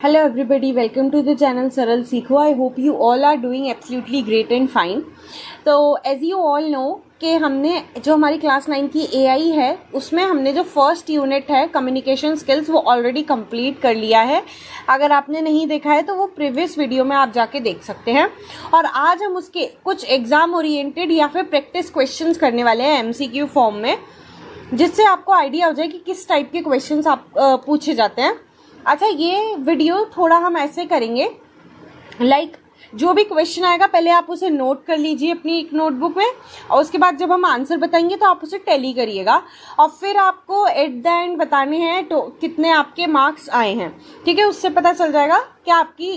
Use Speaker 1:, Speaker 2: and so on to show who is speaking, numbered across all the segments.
Speaker 1: Hello everybody, welcome to the channel सरल सीखो. I hope you all are doing absolutely great and fine. तो as you all know कि हमने जो हमारी क्लास 9 की AI है उसमें हमने जो फर्स्ट यूनिट है कम्युनिकेशन स्किल्स वो ऑलरेडी कंप्लीट कर लिया है. अगर आपने नहीं देखा है तो वो प्रीवियस वीडियो में आप जाके देख सकते हैं. और आज हम उसके कुछ एग्जाम ओरिएंटेड या फिर प्रैक्टिस क्वेश्चंस करने वाले हैं MCQ फॉर्म में, जिससे आपको आइडिया हो जाए कि किस टाइप के क्वेश्चंस आप पूछे जाते हैं. अच्छा, ये वीडियो थोड़ा हम ऐसे करेंगे, लाइक जो भी क्वेश्चन आएगा पहले आप उसे नोट कर लीजिए अपनी एक नोटबुक में, और उसके बाद जब हम आंसर बताएंगे तो आप उसे टैली करिएगा और फिर आपको एट द एंड बताने हैं तो कितने आपके मार्क्स आए हैं. ठीक है, उससे पता चल जाएगा कि आपकी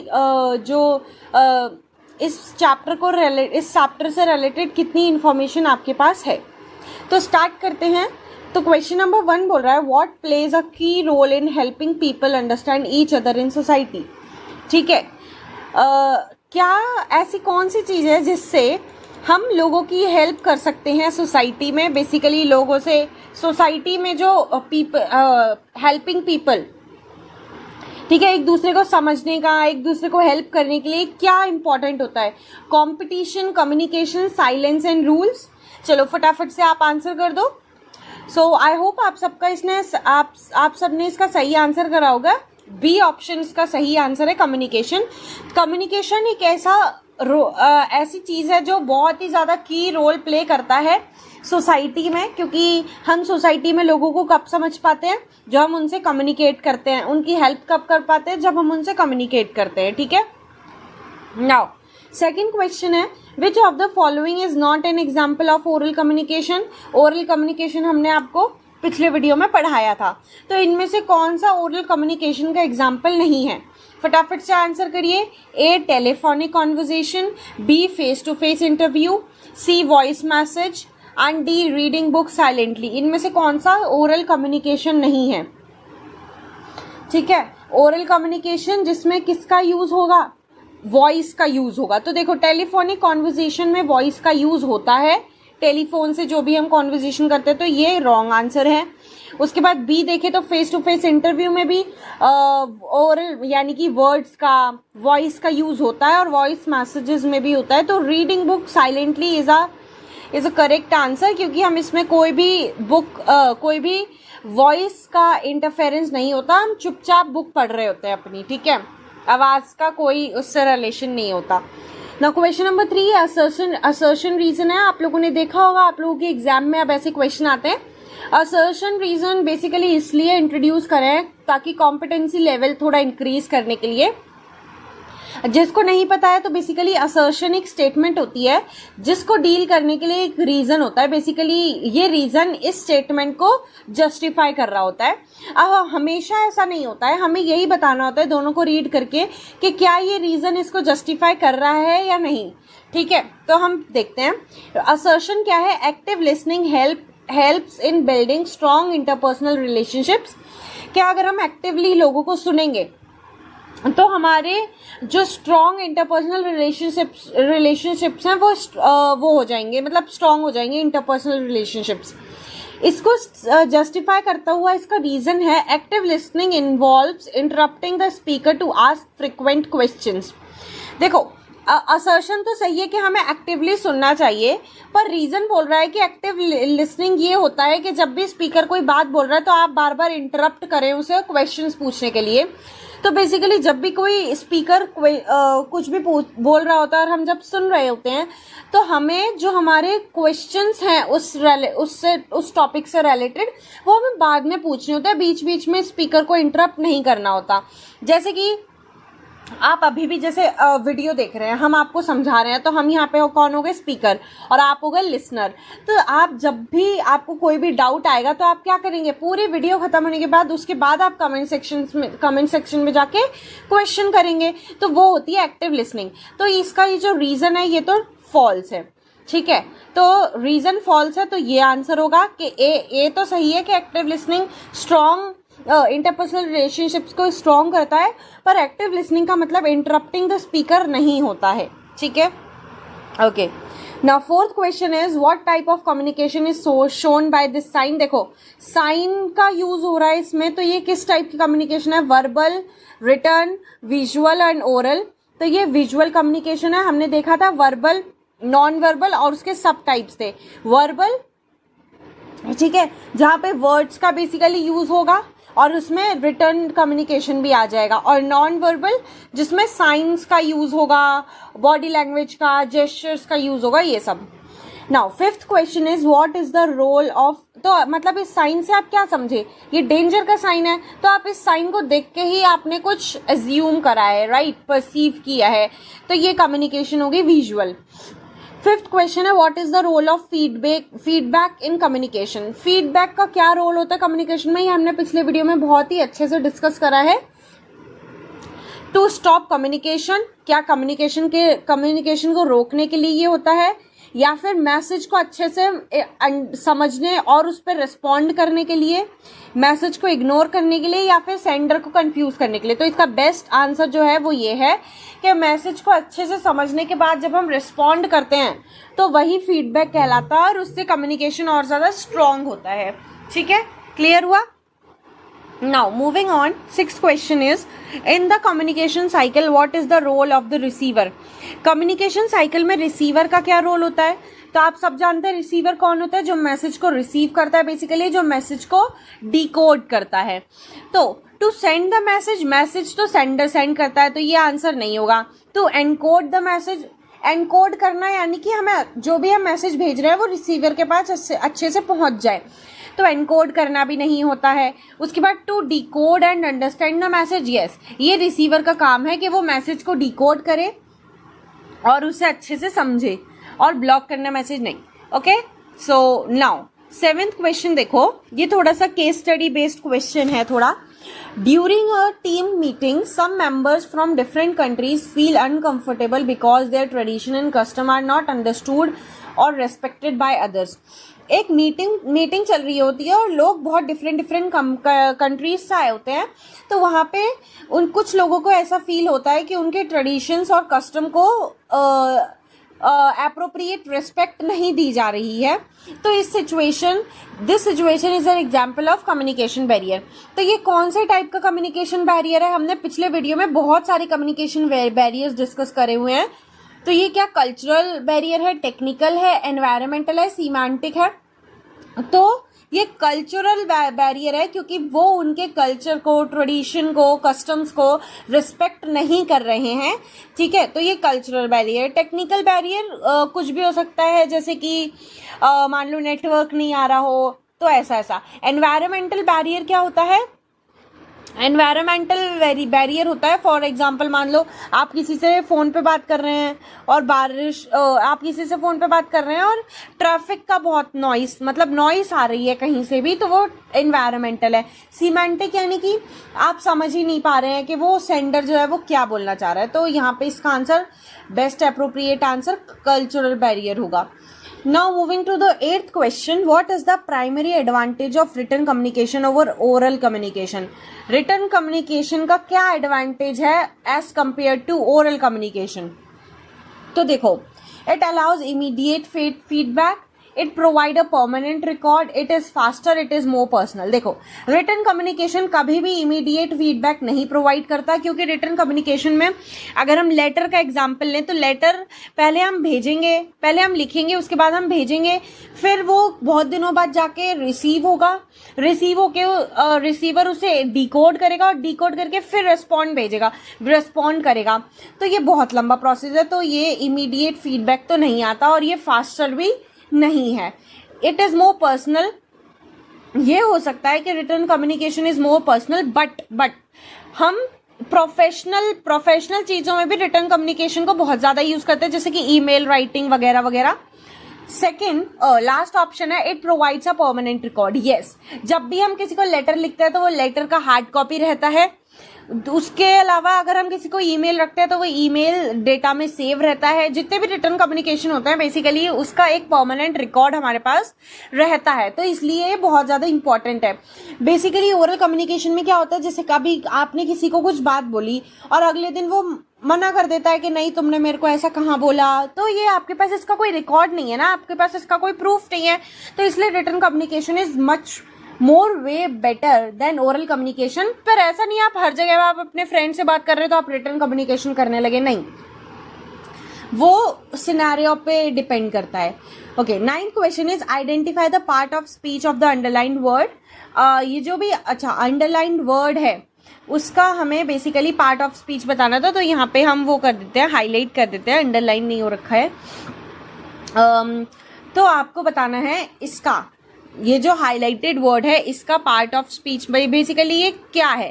Speaker 1: इस चैप्टर से रिलेटेड कितनी इंफॉर्मेशन आपके पास है. तो स्टार्ट करते हैं. तो क्वेश्चन नंबर 1 बोल रहा है what plays a key role in helping people understand each other in society. ठीक है, क्या ऐसी कौन सी चीज़ है जिससे हम लोगों की हेल्प कर सकते हैं सोसाइटी में. बेसिकली लोगों से सोसाइटी में जो हेल्पिंग पीपल, ठीक है, एक दूसरे को समझने का, एक दूसरे को हेल्प करने के लिए क्या इंपॉर्टेंट होता है. Competition, communication, silence and rules. चलो फटाफट से आप आंसर कर दो. सो आई होप आप सबने इसका सही आंसर करा होगा. बी ऑप्शन इसका सही आंसर है, कम्युनिकेशन. कम्युनिकेशन एक ऐसी चीज़ है जो बहुत ही ज़्यादा की रोल प्ले करता है सोसाइटी में, क्योंकि हम सोसाइटी में लोगों को कब समझ पाते हैं, जब हम उनसे कम्युनिकेट करते हैं. उनकी हेल्प कब कर पाते हैं, जब हम उनसे कम्युनिकेट करते हैं. ठीक है, नाउ सेकेंड क्वेश्चन है which of the following is not an example of oral communication. Oral communication हमने आपको पिछले वीडियो में पढ़ाया था, तो इनमें से कौन सा ओरल कम्युनिकेशन का एग्जाम्पल नहीं है. फटाफट से आंसर करिए. A telephonic conversation, B face to face interview, C voice message and D reading book silently. इनमें से कौन सा ओरल कम्युनिकेशन नहीं है. ठीक है, ओरल कम्युनिकेशन जिसमें किसका यूज होगा, वॉइस का यूज होगा. तो देखो टेलीफोनिक कॉन्वर्जेशन में वॉइस का यूज होता है, टेलीफोन से जो भी हम कॉन्वर्जेशन करते हैं, तो ये रॉन्ग आंसर है. उसके बाद बी देखें तो फेस टू फेस इंटरव्यू में भी ओरल यानी कि वर्ड्स का, वॉइस का यूज होता है और वॉइस मैसेजेस में भी होता है. तो reading book silently is a correct answer, क्योंकि हम इसमें कोई भी वॉइस का इंटरफेरेंस नहीं होता, हम चुपचाप बुक पढ़ रहे होते हैं अपनी. ठीक है, आवाज का कोई उससे रिलेशन नहीं होता. ना क्वेश्चन नंबर 3 असर्शन रीजन है. आप लोगों ने देखा होगा, आप लोगों के एग्जाम में अब ऐसे क्वेश्चन आते हैं. असर्शन रीजन बेसिकली इसलिए इंट्रोड्यूस करें ताकि कॉम्पिटेंसी लेवल थोड़ा इंक्रीज करने के लिए. जिसको नहीं पता है तो बेसिकली असर्शन एक स्टेटमेंट होती है जिसको डील करने के लिए एक रीजन होता है. बेसिकली ये रीजन इस स्टेटमेंट को जस्टिफाई कर रहा होता है. अब हमेशा ऐसा नहीं होता है, हमें यही बताना होता है दोनों को रीड करके कि क्या ये रीजन इसको जस्टिफाई कर रहा है या नहीं. ठीक है, तो हम देखते हैं. असर्शन क्या है. Active listening helps in building strong interpersonal relationships. क्या अगर हम एक्टिवली लोगों को सुनेंगे तो हमारे जो स्ट्रॉन्ग इंटरपर्सनल रिलेशनशिप्स हैं वो हो जाएंगे, मतलब स्ट्रॉन्ग हो जाएंगे इंटरपर्सनल रिलेशनशिप्स. इसको जस्टिफाई करता हुआ इसका रीजन है active listening involves interrupting the speaker to ask frequent questions. देखो असर्शन तो सही है कि हमें एक्टिवली सुनना चाहिए, पर रीजन बोल रहा है कि एक्टिव लिसनिंग ये होता है कि जब भी स्पीकर कोई बात बोल रहा है तो आप बार बार इंटरप्ट करें उसे क्वेश्चंस पूछने के लिए. तो बेसिकली जब भी कोई स्पीकर कुछ भी बोल रहा होता है और हम जब सुन रहे होते हैं तो हमें जो हमारे क्वेश्चंस हैं उस टॉपिक से रिलेटेड वो हमें बाद में पूछने होते हैं, बीच बीच में स्पीकर को इंटरप्ट नहीं करना होता. जैसे कि आप अभी भी जैसे वीडियो देख रहे हैं, हम आपको समझा रहे हैं, तो हम यहाँ पे कौन हो गए, स्पीकर, और आप हो गए लिसनर. तो आप जब भी आपको कोई भी डाउट आएगा तो आप क्या करेंगे, पूरी वीडियो खत्म होने के बाद उसके बाद आप कमेंट सेक्शन में जाके क्वेश्चन करेंगे. तो वो होती है एक्टिव लिसनिंग. तो इसका ये जो रीजन है ये तो फॉल्स है. ठीक है, तो रीजन फॉल्स है, तो ये आंसर होगा कि ए तो सही है कि active listening strong interpersonal relationships को स्ट्रॉन्ग करता है, पर एक्टिव लिसनिंग का मतलब इंटरप्टिंग द स्पीकर नहीं होता है. ठीक है, okay. Now fourth question is what type of communication is so shown by this sign. देखो साइन का यूज हो रहा है इसमें, तो ये किस टाइप की कम्युनिकेशन है? Verbal, return, visual and oral. तो ये विजुअल कम्युनिकेशन है. हमने देखा था वर्बल, नॉन वर्बल और उसके सब टाइप्स थे. वर्बल, ठीक है, जहां पे वर्ड्स का बेसिकली यूज होगा और उसमें रिटर्न कम्युनिकेशन भी आ जाएगा. और नॉन वर्बल जिसमें साइंस का यूज होगा, बॉडी लैंग्वेज का, जेस्चर्स का यूज होगा, ये सब. Now fifth question is what is the role of. तो मतलब इस साइन से आप क्या समझे? ये डेंजर का साइन है, तो आप इस साइन को देख के ही आपने कुछ एज्यूम करा है, राइट, परसीव किया है, तो ये कम्युनिकेशन होगी विजुअल. फिफ्थ क्वेश्चन है what is the role of feedback in communication. Feedback का क्या रोल होता है कम्युनिकेशन में? ये हमने पिछले वीडियो में बहुत ही अच्छे से डिस्कस करा है. टू स्टॉप कम्युनिकेशन, क्या कम्युनिकेशन को रोकने के लिए ये होता है, या फिर मैसेज को अच्छे से समझने और उस पर रिस्पॉन्ड करने के लिए, मैसेज को इग्नोर करने के लिए, या फिर सेंडर को कंफ्यूज करने के लिए. तो इसका बेस्ट आंसर जो है वो ये है कि मैसेज को अच्छे से समझने के बाद जब हम रिस्पॉन्ड करते हैं तो वही फीडबैक कहलाता है और उससे कम्युनिकेशन और ज्यादा स्ट्रांग होता है. ठीक है, क्लियर हुआ? Now moving on, sixth question is in the communication cycle what is the role of the receiver. communication cycle में receiver का क्या रोल होता है? तो आप सब जानते हैं रिसीवर कौन होता है? जो मैसेज को रिसीव करता है, बेसिकली जो मैसेज को डिकोड करता है. तो टू सेंड द मैसेज तो सेंडर सेंड करता है, तो ये आंसर नहीं होगा. To encode the message, encode करना यानी कि हमें जो भी हम मैसेज भेज रहे हैं वो रिसीवर के पास अच्छे से पहुंच जाए, तो एनकोड करना भी नहीं होता है. उसके बाद to decode and understand the message, yes, ये रिसीवर का काम है कि वो मैसेज को डिकोड करे और उसे अच्छे से समझे, और ब्लॉक करना मैसेज नहीं. Okay, so now seventh question देखो, ये थोड़ा सा केस स्टडी बेस्ड क्वेश्चन है थोड़ा. During a team meeting some members from different countries feel uncomfortable because their tradition and custom are not understood और रेस्पेक्टेड बाय अदर्स. एक meeting चल रही होती है और लोग बहुत डिफरेंट कंट्रीज से आए होते हैं, तो वहाँ पे उन कुछ लोगों को ऐसा फील होता है कि उनके ट्रेडिशंस और कस्टम को एप्रोप्रिएट रिस्पेक्ट नहीं दी जा रही है. तो this situation is an example of communication barrier. तो ये कौन से टाइप का कम्युनिकेशन बैरियर है? हमने पिछले वीडियो में बहुत सारे कम्युनिकेशन बैरियर्स डिस्कस करे हुए हैं. तो ये क्या कल्चरल बैरियर है, टेक्निकल है, एनवायरमेंटल है, सीमेंटिक है? तो ये कल्चरल बैरियर है, क्योंकि वो उनके कल्चर को, ट्रेडिशन को, कस्टम्स को रिस्पेक्ट नहीं कर रहे हैं. ठीक है, तो ये कल्चरल बैरियर. टेक्निकल बैरियर कुछ भी हो सकता है, जैसे कि मान लो नेटवर्क नहीं आ रहा हो, तो ऐसा. एनवायरमेंटल बैरियर क्या होता है? एनवायरमेंटल बैरियर होता है, फॉर एग्जाम्पल मान लो आप किसी से फोन पे बात कर रहे हैं और आप किसी से फोन पे बात कर रहे हैं और ट्रैफिक का बहुत नॉइस आ रही है कहीं से भी, तो वो एनवायरमेंटल है. सीमेंटिक यानी कि आप समझ ही नहीं पा रहे हैं कि वो सेंडर जो है वो क्या बोलना चाह रहा है. तो यहाँ पे इसका answer, best appropriate answer cultural barrier होगा. Now moving to the eighth question, what is the primary advantage of written communication over oral communication? Written communication का क्या advantage है as compared to oral communication? तो देखो, it allows immediate feedback, it provide a permanent record, it is faster, it is more personal. देखो, written communication कभी भी immediate feedback नहीं provide करता, क्योंकि written communication में अगर हम लेटर का एग्जाम्पल लें तो लेटर पहले हम लिखेंगे, उसके बाद हम भेजेंगे, फिर वो बहुत दिनों बाद जाके रिसीव होगा, रिसीव होके रिसीवर उसे डिकोड करेगा और डिकोड करके फिर रिस्पॉन्ड करेगा. तो ये बहुत लंबा प्रोसेस है, तो ये इमीडिएट फीडबैक तो नहीं आता और ये फास्टर भी नहीं है. It is more personal. ये हो सकता है कि return communication is more personal, but हम प्रोफेशनल चीजों में भी रिटर्न कम्युनिकेशन को बहुत ज्यादा यूज करते हैं, जैसे कि ईमेल राइटिंग वगैरह वगैरह. सेकेंड, लास्ट ऑप्शन है, it provides a permanent record. Yes, जब भी हम किसी को लेटर लिखते हैं तो वो लेटर का हार्ड कॉपी रहता है. उसके अलावा अगर हम किसी को ईमेल रखते हैं तो वो ईमेल डेटा में सेव रहता है. जितने भी रिटर्न कम्युनिकेशन होते हैं बेसिकली उसका एक परमानेंट रिकॉर्ड हमारे पास रहता है, तो इसलिए ये बहुत ज्यादा इंपॉर्टेंट है. बेसिकली ओरल कम्युनिकेशन में क्या होता है, जैसे कभी आपने किसी को कुछ बात बोली और अगले दिन वो मना कर देता है कि नहीं तुमने मेरे को ऐसा कहाँ बोला, तो ये आपके पास इसका कोई रिकॉर्ड नहीं है ना, आपके पास इसका कोई प्रूफ नहीं है, तो इसलिए written communication is much more way better than oral communication. पर ऐसा नहीं आप हर जगह आप अपने फ्रेंड से बात कर रहे हो तो आप रिटन कम्युनिकेशन करने लगे, नहीं, वो सिनेरियो पे डिपेंड करता है। Okay, 9th question is identify the part of speech of the underlined word. ये जो भी अच्छा अंडरलाइंड वर्ड है उसका हमें बेसिकली पार्ट ऑफ स्पीच बताना था, तो यहाँ पे हम वो कर देते हैं, हाईलाइट कर देते हैं, अंडरलाइन नहीं हो रखा है। तो आपको बताना है इसका, ये जो हाईलाइटेड वर्ड है इसका पार्ट ऑफ स्पीच बेसिकली ये क्या है।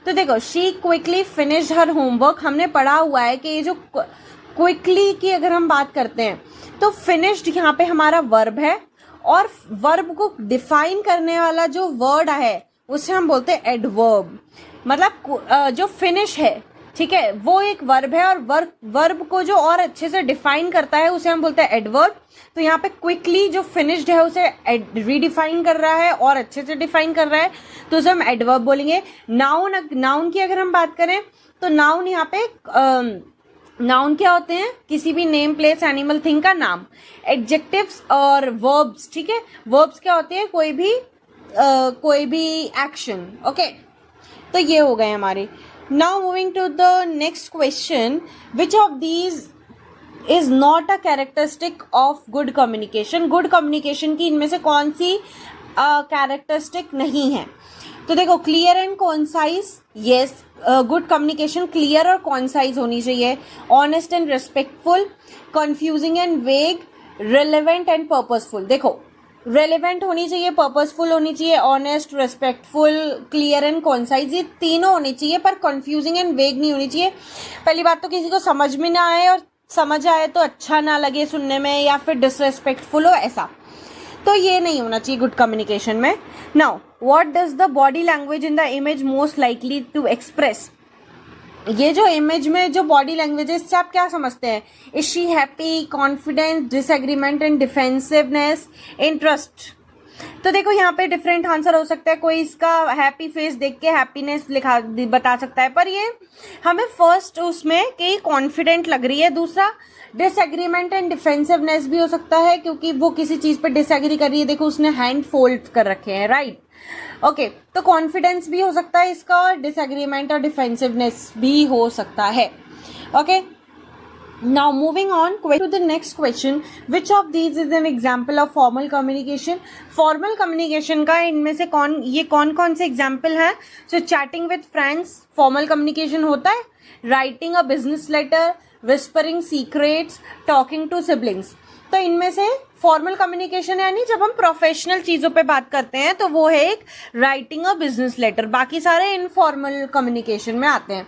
Speaker 1: तो देखो, she quickly finished her homework, हमने पढ़ा हुआ है कि ये जो क्विकली की अगर हम बात करते हैं तो फिनिश्ड यहाँ पे हमारा वर्ब है, और वर्ब को डिफाइन करने वाला जो वर्ड है उसे हम बोलते हैं एडवर्ब। मतलब जो फिनिश है, ठीक है, वो एक वर्ब है, और वर्ब को जो और अच्छे से डिफाइन करता है उसे हम बोलते हैं एडवर्ब। तो यहाँ पे क्विकली जो फिनिश्ड है उसे रीडिफाइन कर रहा है और अच्छे से डिफाइन कर रहा है, तो उसे हम एडवर्ब बोलेंगे। नाउन की अगर हम बात करें तो नाउन यहाँ पे नाउन क्या होते हैं, किसी भी नेम प्लेस एनिमल थिंग का नाम। एडजेक्टिव्स और वर्ब्स, ठीक है, वर्ब्स क्या होते हैं, कोई भी एक्शन। ओके, तो ये हो गए हमारे। Now moving to the next question, which of these is not a characteristic of good communication. Good communication की इनमें से कौन सी कैरेक्टरिस्टिक नहीं है। तो देखो, clear and concise, yes, good communication clear और कॉन्साइज होनी चाहिए। Honest and respectful, confusing and वेग, रिलेवेंट एंड पर्पसफुल। देखो, रेलिवेंट होनी चाहिए, पर्पसफुल होनी चाहिए, honest, respectful, clear and concise, ये तीनों होनी चाहिए, पर कंफ्यूजिंग एंड वेग नहीं होनी चाहिए। पहली बात तो किसी को समझ में ना आए, और समझ आए तो अच्छा ना लगे सुनने में, या फिर डिसरेस्पेक्टफुल हो, ऐसा तो ये नहीं होना चाहिए गुड कम्युनिकेशन में। Now what does the body language in the image most likely to express. ये जो इमेज में जो बॉडी लैंग्वेज है, इससे आप क्या समझते हैं, is she happy, confidence, disagreement and defensiveness, interest. तो देखो, यहाँ पे डिफरेंट आंसर हो सकता है, कोई इसका हैप्पी फेस देख के हैप्पीनेस बता सकता है, पर ये हमें फर्स्ट उसमें कि कॉन्फिडेंट लग रही है। दूसरा, डिसएग्रीमेंट एंड डिफेंसिवनेस भी हो सकता है, क्योंकि वो किसी चीज पे डिसएग्री कर रही है। देखो, उसने हैंड फोल्ड कर रखे हैं, राइट। ओके, तो कॉन्फिडेंस भी हो सकता है इसका, और डिसएग्रीमेंट और डिफेंसिवनेस भी हो सकता है। Okay, now moving on to the next question, which of these is an example of formal communication। formal communication का इनमें से कौन से example है। so chatting with friends formal communication होता है, writing a business letter, whispering secrets, talking to siblings। तो इनमें से फॉर्मल कम्युनिकेशन यानी जब हम प्रोफेशनल चीजों पे बात करते हैं तो वो है एक राइटिंग अ बिजनेस लेटर, बाकी सारे इनफॉर्मल कम्युनिकेशन में आते हैं।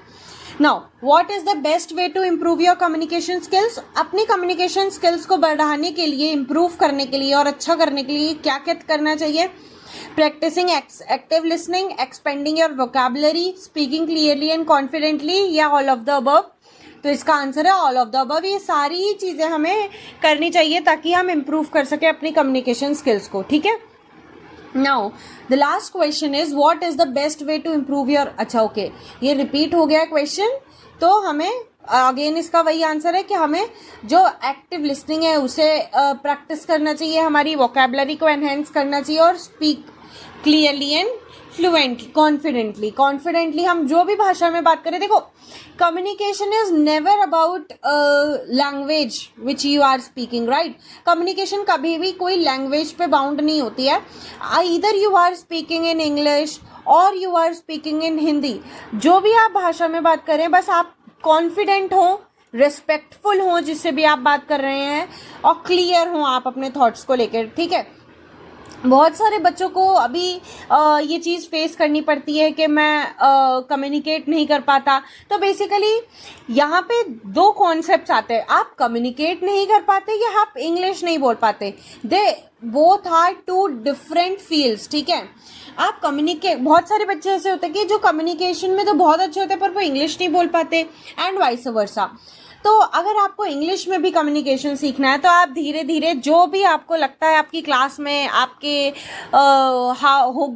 Speaker 1: Now what is the best way to improve your communication skills. अपनी कम्युनिकेशन स्किल्स को बढ़ाने के लिए, इम्प्रूव करने के लिए और अच्छा करने के लिए क्या क्या करना चाहिए। Practicing active listening, expanding your vocabulary, speaking clearly and confidently, या ऑल ऑफ द अबव। तो इसका आंसर है ऑल ऑफ द अबव। ये सारी चीजें हमें करनी चाहिए ताकि हम इम्प्रूव कर सके अपनी कम्युनिकेशन स्किल्स को, ठीक है। Now the last question is what is the best way to improve your. अच्छा, ओके, ये रिपीट हो गया क्वेश्चन, तो हमें अगेन इसका वही आंसर है कि हमें जो एक्टिव लिसनिंग है उसे प्रैक्टिस करना चाहिए, हमारी वोकैबुलरी को एनहेंस करना चाहिए, और speak clearly and fluently, confidently हम जो भी भाषा में बात करें। देखो, communication is never about language which you are speaking, right. Communication कभी भी कोई लैंग्वेज पे बाउंड नहीं होती है। इधर you are speaking in English और you are speaking in Hindi, जो भी आप भाषा में बात करें, बस आप कॉन्फिडेंट हो, रिस्पेक्टफुल हो जिससे भी आप बात कर रहे हैं, और क्लियर हो आप अपने थॉट्स को लेकर, ठीक है। बहुत सारे बच्चों को अभी ये चीज़ फेस करनी पड़ती है कि मैं कम्युनिकेट नहीं कर पाता। तो बेसिकली यहाँ पे दो कॉन्सेप्ट्स आते हैं, आप कम्युनिकेट नहीं कर पाते या आप इंग्लिश नहीं बोल पाते। They both are two different fields, ठीक है। आप बहुत सारे बच्चे ऐसे होते हैं कि जो कम्युनिकेशन में तो बहुत अच्छे होते हैं पर वो इंग्लिश नहीं बोल पाते, एंड वाइस वर्सा। तो तो अगर आपको इंग्लिश में भी कम्युनिकेशन सीखना है तो आप धीरे धीरे जो भी आपको लगता है आपकी क्लास में, आपके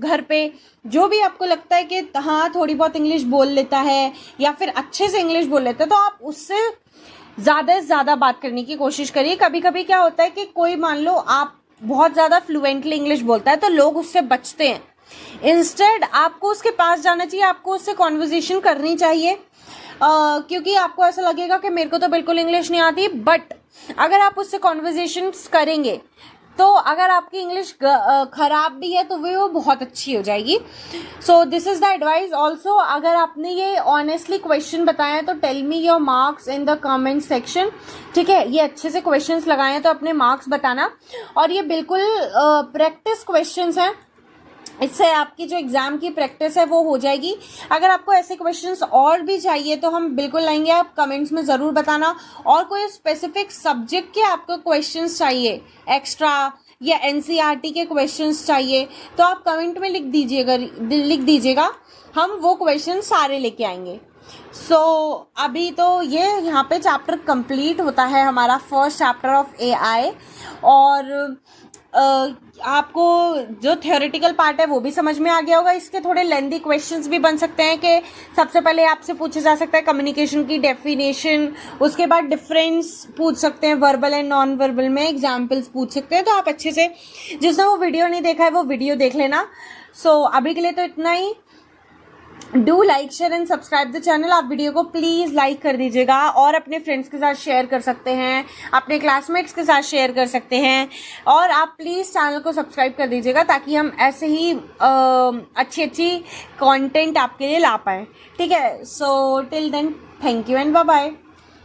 Speaker 1: घर पे जो भी आपको लगता है कि हाँ थोड़ी बहुत इंग्लिश बोल लेता है या फिर अच्छे से इंग्लिश बोल लेता है, तो आप उससे ज़्यादा से ज़्यादा बात करने की कोशिश करिए। कभी कभी क्या होता है कि कोई मान लो आप बहुत ज़्यादा फ्लुएंटली इंग्लिश बोलता है तो लोग उससे बचते हैं। इंस्टेड आपको उसके पास जाना चाहिए, आपको उससे कॉन्वर्जेशन करनी चाहिए, क्योंकि आपको ऐसा लगेगा कि मेरे को तो बिल्कुल इंग्लिश नहीं आती, बट अगर आप उससे कॉन्वर्जेशन करेंगे तो अगर आपकी इंग्लिश खराब भी है तो वो बहुत अच्छी हो जाएगी। So this is the advice. Also अगर आपने ये ऑनेस्टली क्वेश्चन बताए हैं तो tell me your marks in the comment section, ठीक है। ये अच्छे से क्वेश्चंस लगाए हैं तो अपने मार्क्स बताना, और ये बिल्कुल प्रैक्टिस क्वेश्चंस हैं, इससे आपकी जो एग्जाम की प्रैक्टिस है वो हो जाएगी। अगर आपको ऐसे क्वेश्चंस और भी चाहिए तो हम बिल्कुल लाएंगे, आप कमेंट्स में ज़रूर बताना। और कोई स्पेसिफिक सब्जेक्ट के आपको क्वेश्चंस चाहिए एक्स्ट्रा या एनसीईआरटी के क्वेश्चंस चाहिए तो आप कमेंट में लिख दीजिएगा, हम वो क्वेश्चन सारे लेके आएंगे। सो अभी तो ये यहाँ पे चैप्टर कंप्लीट होता है हमारा फर्स्ट चैप्टर ऑफ AI, और आपको जो थ्योरेटिकल पार्ट है वो भी समझ में आ गया होगा। इसके थोड़े लेंथी क्वेश्चंस भी बन सकते हैं कि सबसे पहले आपसे पूछा जा सकता है कम्युनिकेशन की डेफिनेशन, उसके बाद डिफरेंस पूछ सकते हैं वर्बल एंड नॉन वर्बल में, एग्जाम्पल्स पूछ सकते हैं। तो आप अच्छे से, जिसने वो वीडियो नहीं देखा है वो वीडियो देख लेना। सो अभी के लिए तो इतना ही। Do like, share and subscribe the channel. आप वीडियो को प्लीज़ लाइक कर दीजिएगा और अपने फ्रेंड्स के साथ शेयर कर सकते हैं, अपने क्लासमेट्स के साथ शेयर कर सकते हैं, और आप प्लीज़ चैनल को सब्सक्राइब कर दीजिएगा ताकि हम ऐसे ही अच्छी कंटेंट आपके लिए ला पाएँ, ठीक है। So till then, thank you and bye bye.